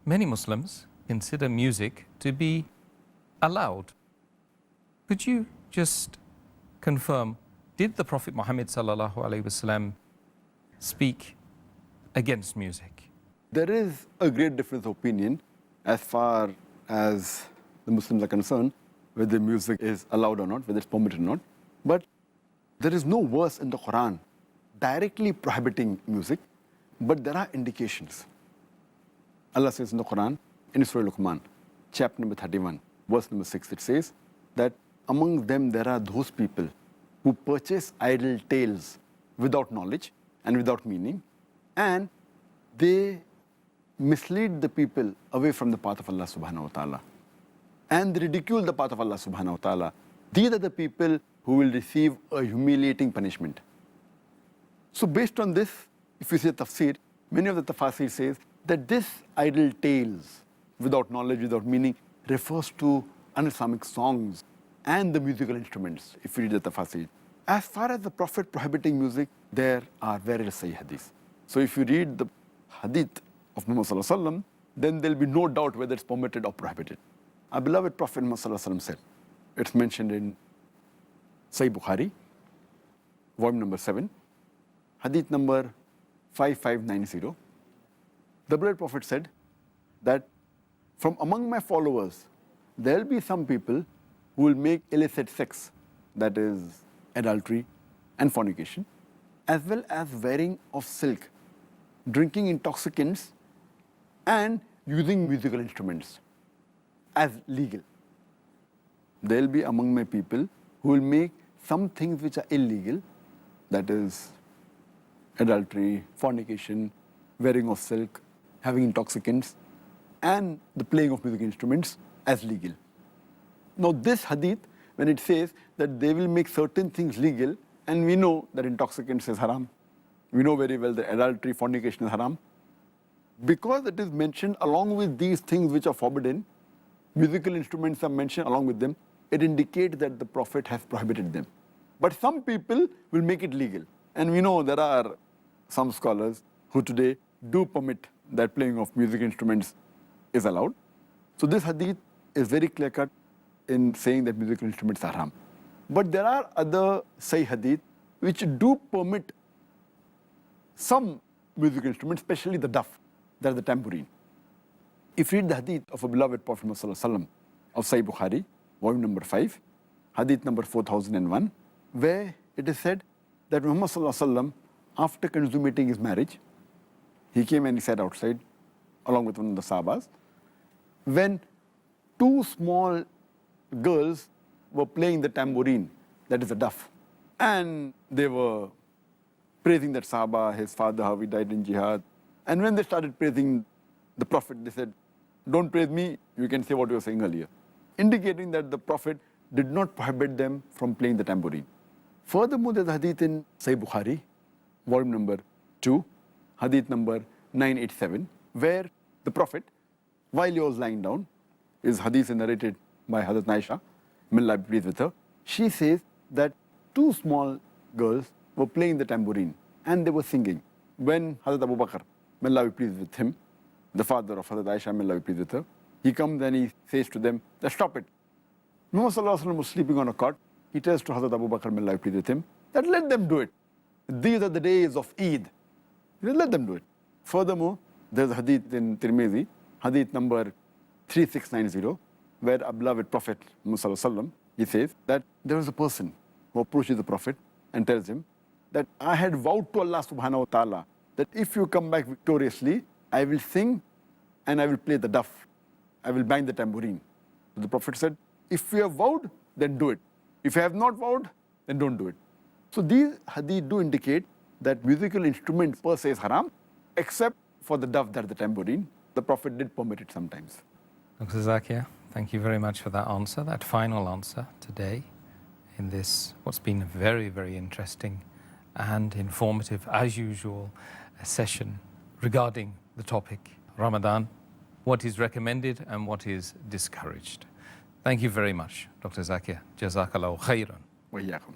Many Muslims consider music to be allowed. Could you just confirm, did the Prophet Mohammed sallallahu alaihi wasallam speak against music? There is a great difference of opinion as far as the Muslims are concerned, whether music is allowed or not, whether it's permitted or not. But there is no verse in the Quran directly prohibiting music, but there are indications. Allah says in the Quran, in Surah Luqman, chapter number 31, verse number 6, it says that among them there are those people who purchase idle tales without knowledge and without meaning, and they mislead the people away from the path of Allah subhanahu wa ta'ala, and they ridicule the path of Allah subhanahu wa ta'ala. These are the people who will receive a humiliating punishment. So based on this, if you see the tafsir, many of the tafasir says that this idle tales without knowledge, without meaning, refers to un-Islamic songs and the musical instruments, if you read the tafasir. As far as the Prophet prohibiting music, there are various Sahih Hadith. So if you read the Hadith of Muhammad sallallahu alaihi wasallam, then there will be no doubt whether it's permitted or prohibited. Our beloved Prophet Muhammad sallallahu alaihi wasallam said, it's mentioned in Sahih Bukhari, volume number 7, Hadith number 5590. The beloved Prophet said that from among my followers, there will be some people who will make illicit sex, that is adultery and fornication, as well as wearing of silk, drinking intoxicants, and using musical instruments as legal. There will be among my people who will make some things which are illegal, that is adultery, fornication, wearing of silk, having intoxicants, and the playing of musical instruments as legal. Now this hadith, when it says that they will make certain things legal, and we know that intoxicants is haram, we know very well that adultery, fornication is haram, because it is mentioned along with these things which are forbidden, musical instruments are mentioned along with them, it indicates that the Prophet has prohibited them. But some people will make it legal. And we know there are some scholars who today do permit that playing of music instruments is allowed. So this hadith is very clear-cut in saying that musical instruments are haram. But there are other Sahih hadith which do permit some musical instruments, especially the duff, that is the tambourine. If you read the hadith of a beloved Prophet Muhammad sallallahu alaihi wasallam of Sahih Bukhari, volume number 5, hadith number 4001, where it is said that Muhammad sallallahu alaihi wasallam, after consummating his marriage, he came and he sat outside along with one of the Sahabas, when two small girls were playing the tambourine, that is the duff, and they were praising that Sahaba, his father, how he died in jihad. And when they started praising the Prophet, they said, don't praise me, you can say what you were saying earlier, indicating that the Prophet did not prohibit them from playing the tambourine. Furthermore, there's a hadith in Sahih Bukhari, volume number 2, hadith number 987, where the Prophet, while he was lying down, his hadith is narrated by Hadith Aisha, may Allah be pleased with her, she says that two small girls were playing the tambourine and they were singing. When Hadith Abu Bakr, may Allah be pleased with him, the father of Hadith Aisha, may Allah be pleased with her, he comes and he says to them, stop it. Muhammad sallallahu alaihi wasallam was sleeping on a cot. He tells to Hadith Abu Bakr, may Allah be pleased with him, that let them do it. These are the days of Eid. He said, let them do it. Furthermore, there's a hadith in Tirmidhi, hadith number 3690, where our beloved Prophet Muhammad sallallahu alaihi wasallam, he says that there was a person who approaches the Prophet and tells him that I had vowed to Allah subhanahu wa ta'ala that if you come back victoriously, I will sing and I will play the duff. I will bang the tambourine. So the Prophet said, if you have vowed, then do it. If you have not vowed, then don't do it. So these hadith do indicate that musical instrument per se is haram, except for the duff, that is the tambourine. The Prophet did permit it sometimes. Dr. Zakir, thank you very much for that answer, that final answer today in this, what's been a very, very interesting and informative, as usual, session regarding the topic, Ramadan, what is recommended and what is discouraged. Thank you very much, Dr. Zakir. Jazakallahu khairan. Wa iyyakum.